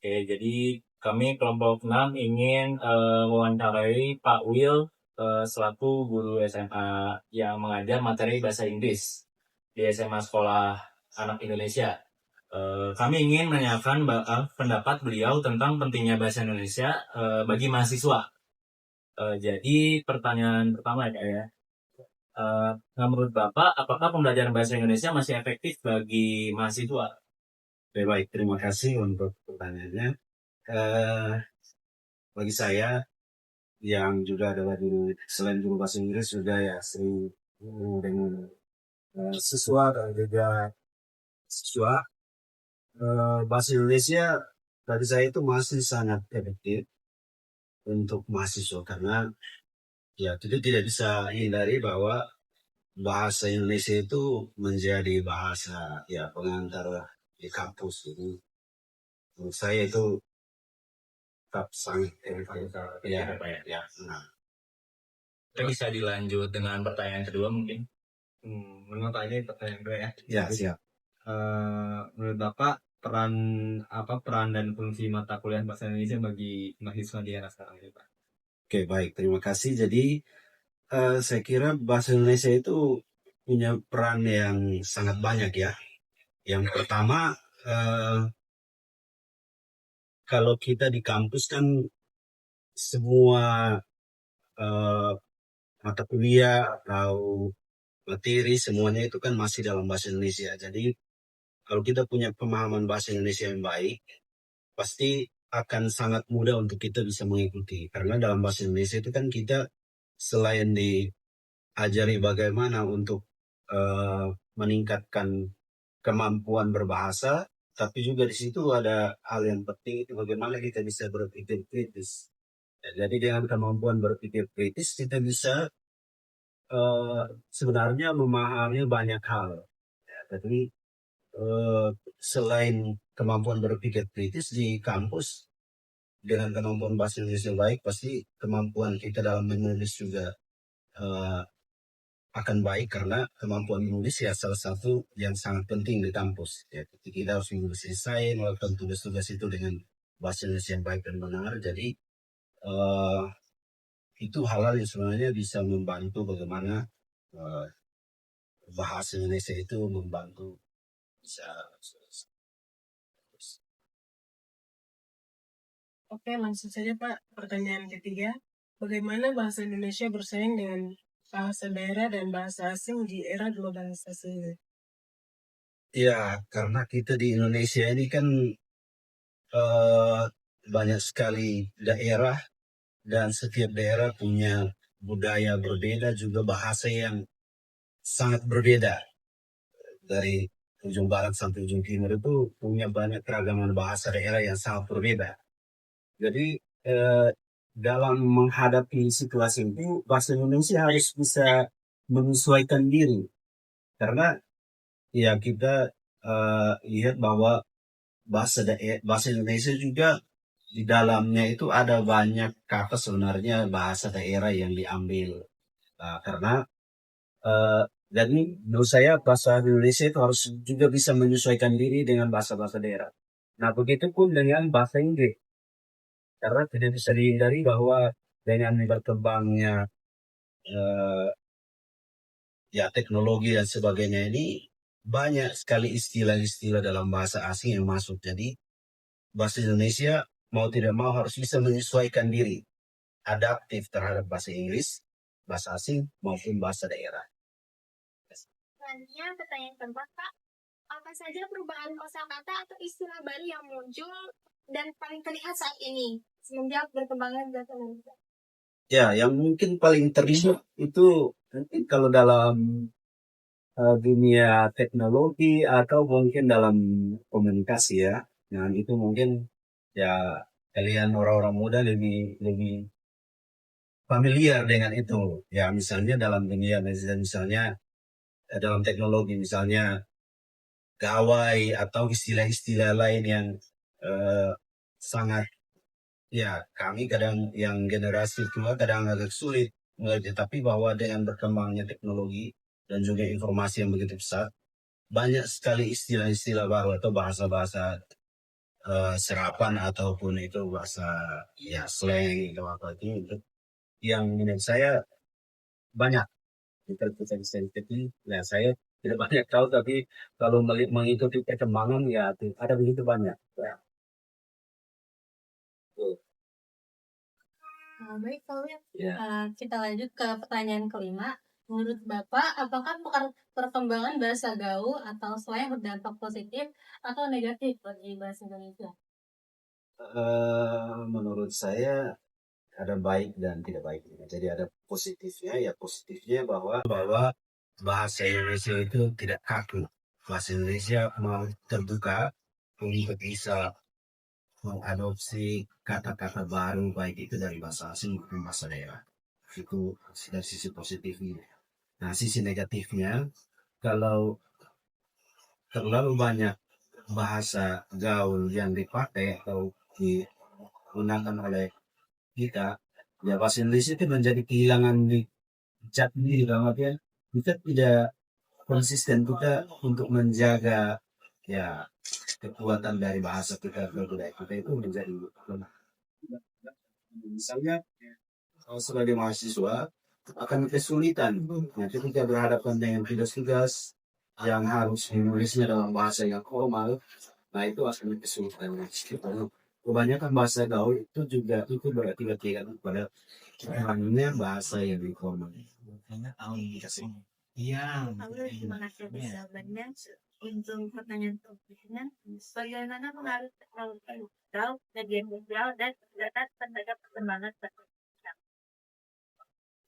Oke, jadi kami kelompok 6 ingin mewawancarai Pak Will selaku guru SMA yang mengajar materi bahasa Inggris di SMA Sekolah Anak Indonesia. Kami ingin menanyakan pendapat beliau tentang pentingnya bahasa Indonesia bagi mahasiswa. Jadi pertanyaan pertama ya, menurut Bapak, apakah pembelajaran bahasa Indonesia masih efektif bagi mahasiswa? Baik, terima kasih untuk pertanyaannya. Bagi saya yang juga adalah selain guru bahasa Inggris juga ya sering dengan siswa dan juga siswa bahasa Indonesia bagi saya itu masih sangat efektif untuk mahasiswa karena ya kita tidak bisa hindari bahwa bahasa Indonesia itu menjadi bahasa ya pengantar di kampus. Jadi menurut saya itu tetap sangat efektif. Ya, ya. Nah. Kita bisa dilanjut dengan pertanyaan kedua mungkin. Menurut Pak ini pertanyaan kedua ya. Ya, siap. Menurut Bapak peran dan fungsi mata kuliah bahasa Indonesia bagi mahasiswa di era sekarang ini, Pak? Oke, baik. Terima kasih. Jadi saya kira bahasa Indonesia itu punya peran yang sangat banyak ya. Yang pertama, kalau kita di kampus kan semua mata kuliah atau materi semuanya itu kan masih dalam bahasa Indonesia. Jadi kalau kita punya pemahaman bahasa Indonesia yang baik, pasti akan sangat mudah untuk kita bisa mengikuti. Karena dalam bahasa Indonesia itu kan kita selain diajari bagaimana untuk meningkatkan kemampuan berbahasa, tapi juga di situ ada hal yang penting itu bagaimana kita bisa berpikir kritis. Ya, jadi dengan kemampuan berpikir kritis kita bisa sebenarnya memahami banyak hal. Ya, tapi selain kemampuan berpikir kritis di kampus dengan kemampuan bahasa Indonesia baik, pasti kemampuan kita dalam menulis juga akan baik karena kemampuan menulis ya salah satu yang sangat penting di kampus. Ya, kita harus menulis esai, melakukan tugas-tugas itu dengan bahasa Indonesia yang baik dan benar. Jadi itu hal-hal yang sebenarnya bisa membantu bagaimana bahasa Indonesia itu membantu bisa. Oke, langsung saja Pak. Pertanyaan ketiga, bagaimana bahasa Indonesia bersaing dengan bahasa daerah dan bahasa asing di era globalisasi ini? Ya, karena kita di Indonesia ini kan banyak sekali daerah dan setiap daerah punya budaya berbeda, juga bahasa yang sangat berbeda. Dari ujung barat sampai ujung timur itu punya banyak keragaman bahasa daerah yang sangat berbeda. Jadi dalam menghadapi situasi itu, bahasa Indonesia harus bisa menyesuaikan diri. Karena ya kita lihat bahwa bahasa Indonesia juga di dalamnya itu ada banyak kata sebenarnya bahasa daerah yang diambil. Karena jadi menurut saya bahasa Indonesia itu harus juga bisa menyesuaikan diri dengan bahasa-bahasa daerah. Nah, begitu pun dengan bahasa Inggris. Karena tidak bisa dihindari bahwa dengan berkembangnya ya teknologi dan sebagainya ini banyak sekali istilah-istilah dalam bahasa asing yang masuk. Jadi bahasa Indonesia mau tidak mau harus bisa menyesuaikan diri, adaptif terhadap bahasa Inggris, bahasa asing maupun bahasa daerah. Selanjutnya pertanyaan keempat, Pak. Apa saja perubahan kosakata atau istilah baru yang muncul dan paling terlihat saat ini semenjak berkembangnya bahasa Indonesia? Ya, yang mungkin paling terlihat itu mungkin kalau dalam dunia teknologi atau mungkin dalam komunikasi ya. Nah, itu mungkin ya kalian orang-orang muda lebih familiar dengan itu. Ya, misalnya dalam dunia misalnya dalam teknologi misalnya gawai atau istilah-istilah lain yang sangat ya kami kadang yang generasi tua kadang agak sulit mengerti, tapi bahwa dengan berkembangnya teknologi dan juga informasi yang begitu besar, banyak sekali istilah-istilah baru atau bahasa-bahasa serapan ataupun itu bahasa ya slang atau apa itu yang menurut saya banyak kita bisa ikuti. Nah, saya tidak banyak tahu tapi kalau mengikuti perkembangan ya ada begitu banyak. Ya. Baik, Pak Wil. Ya. Kita lanjut ke pertanyaan kelima. Menurut Bapak, apakah perkembangan bahasa gaul atau slang berdampak positif atau negatif bagi bahasa Indonesia? Menurut saya ada baik dan tidak baiknya. Jadi ada positifnya, ya positifnya bahwa bahasa Indonesia itu tidak kaku. Bahasa Indonesia mau terbuka untuk bisa mengadopsi kata-kata baru baik itu dari bahasa asing maupun bahasa daerah. Itu dari sisi positifnya. Nah, sisi negatifnya kalau terlalu banyak bahasa gaul yang dipakai atau digunakan oleh kita, ya bahasa Indonesia itu menjadi kehilangan jati dalam artian kita tidak konsisten kita untuk menjaga ya kekuatan dari bahasa kita dan budaya kita itu menjadi lemah. Misalnya sebagai mahasiswa akan kesulitan ketika berhadapan dengan tugas-tugas yang harus menulisnya dalam bahasa yang formal, nah itu akan kesulitan. Kebanyakan bahasa gaul itu juga itu berarti pada orangnya bahasa yang informal. Iya. Terima kasih atas jawabannya. Untuk pertanyaan berikutnya, bagaimana pengaruh teknologi digital, media sosial, dan data terhadap perkembangan bahasa Indonesia?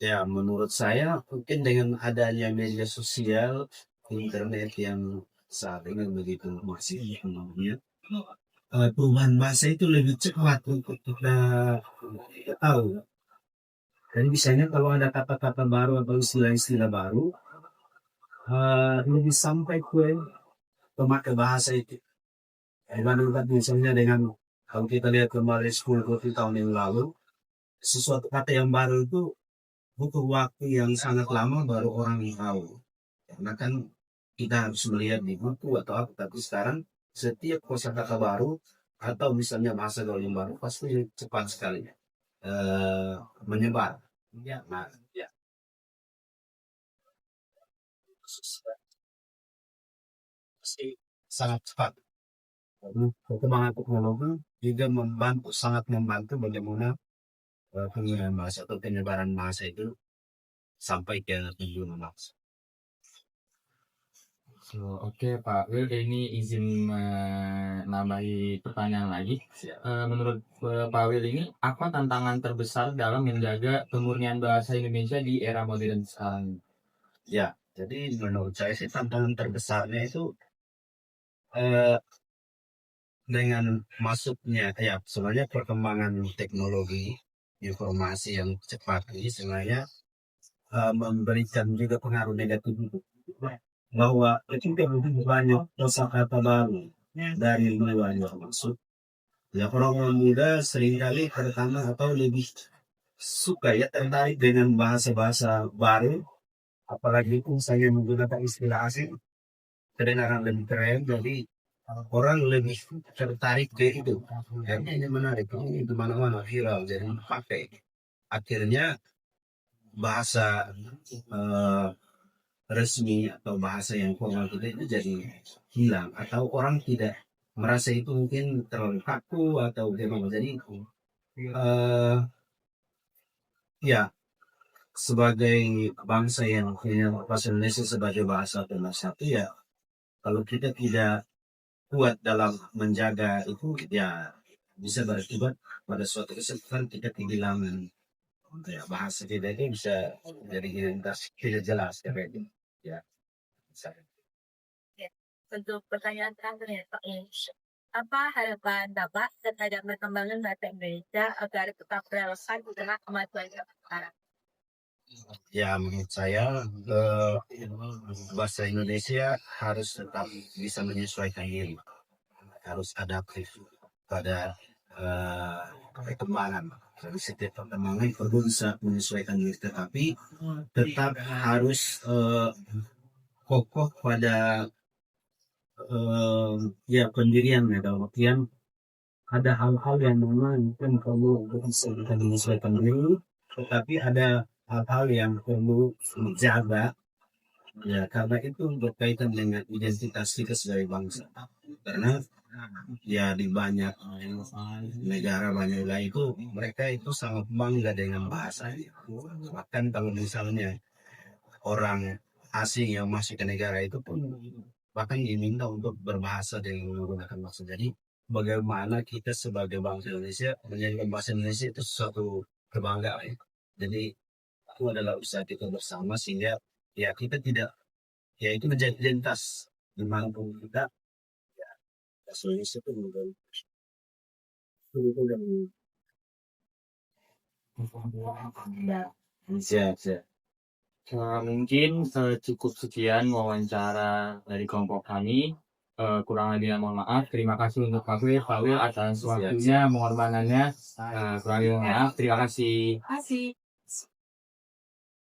Ya, menurut saya mungkin dengan adanya media sosial, internet yang saat ini begitu masif teknologinya, perubahan bahasa itu lebih cepat untuk kita tahu. Jadi misalnya kalau ada kata-kata baru atau istilah-istilah baru, lebih sampai ke pemakai bahasa itu. Dibandingkan misalnya dengan kalau kita lihat kembali 10-20 tahun yang lalu, sesuatu kata yang baru itu butuh waktu yang sangat lama baru orang tahu. Karena kan kita harus melihat di buku atau apa, tapi sekarang setiap kosakata baru atau misalnya bahasa gaul yang baru pasti cepat sekali menyebar. Ya, nah, ya. Pasti sangat cepat. Perkembangan teknologi juga sangat membantu bagaimana penggunaan bahasa atau penyebaran bahasa itu sampai ke tujuan bangsa. Oke Pak Wil, ini izin menambahi pertanyaan lagi. Menurut Pak Wil ini, apa tantangan terbesar dalam menjaga kemurnian bahasa Indonesia di era modern sekarang? Ya, jadi menurut saya sih tantangan terbesarnya itu dengan masuknya ya sebenarnya perkembangan teknologi informasi yang cepat ini sebenarnya memberikan juga pengaruh negatif bahwa ketika begitu banyak kosakata baru dari luar yang masuk, ya orang muda seringkali pertama atau lebih suka ya tertarik dengan bahasa-bahasa baru, apalagi itu saya menggunakan istilah asing kedengaran lebih keren, jadi orang lebih tertarik ke itu. Kayaknya ini menarik, ini di mana-mana viral, jadi pakai. Akhirnya bahasa resmi atau bahasa yang formal itu jadi hilang atau orang tidak merasa itu mungkin terlalu kaku atau gimana. Jadi ya sebagai bangsa yang punya bahasa Indonesia sebagai bahasa pemersatu ya kalau kita tidak kuat dalam menjaga itu ya bisa berakibat pada suatu kesempatan kita kehilangan ya, bahasa kita itu bisa jadi identitas tidak jelas ya. Untuk pertanyaan terakhir ya Pak, apa harapan Bapak terhadap perkembangan bahasa Indonesia agar tetap relevan di tengah kemajuan sekarang? Ya menurut saya bahasa Indonesia harus tetap bisa menyesuaikan diri, harus adaptif pada perkembangan. Jadi setiap perkembangan perlu bisa menyesuaikan diri, tetapi tetap harus kokoh pada ya pendirian dalam artian ada hal-hal yang memang kan perlu bisa kita menyesuaikan diri, tetapi ada hal-hal yang perlu dijaga ya, karena itu berkaitan dengan identitas kita sebagai bangsa. Karena ya di banyak negara, banyak wilayah itu mereka itu sangat bangga dengan bahasanya. Bahkan kalau misalnya orang asing yang masuk ke negara itu pun bahkan diminta untuk berbahasa dengan menggunakan bahasa. Jadi bagaimana kita sebagai bangsa Indonesia menjadikan bahasa Indonesia itu suatu kebanggaan. Jadi itu adalah usaha kita bersama sehingga ya kita tidak, ya itu menjadi identitas dimanapun kita, ya bahasa Indonesia itu menjadi Siap, siap. Mungkin cukup sekian wawancara dari kelompok kami. Kurang lebihnya mohon maaf. Terima kasih untuk Pak Will atas waktunya, pengorbanannya. Kurang lebih mohon maaf. Terima kasih. Kasih.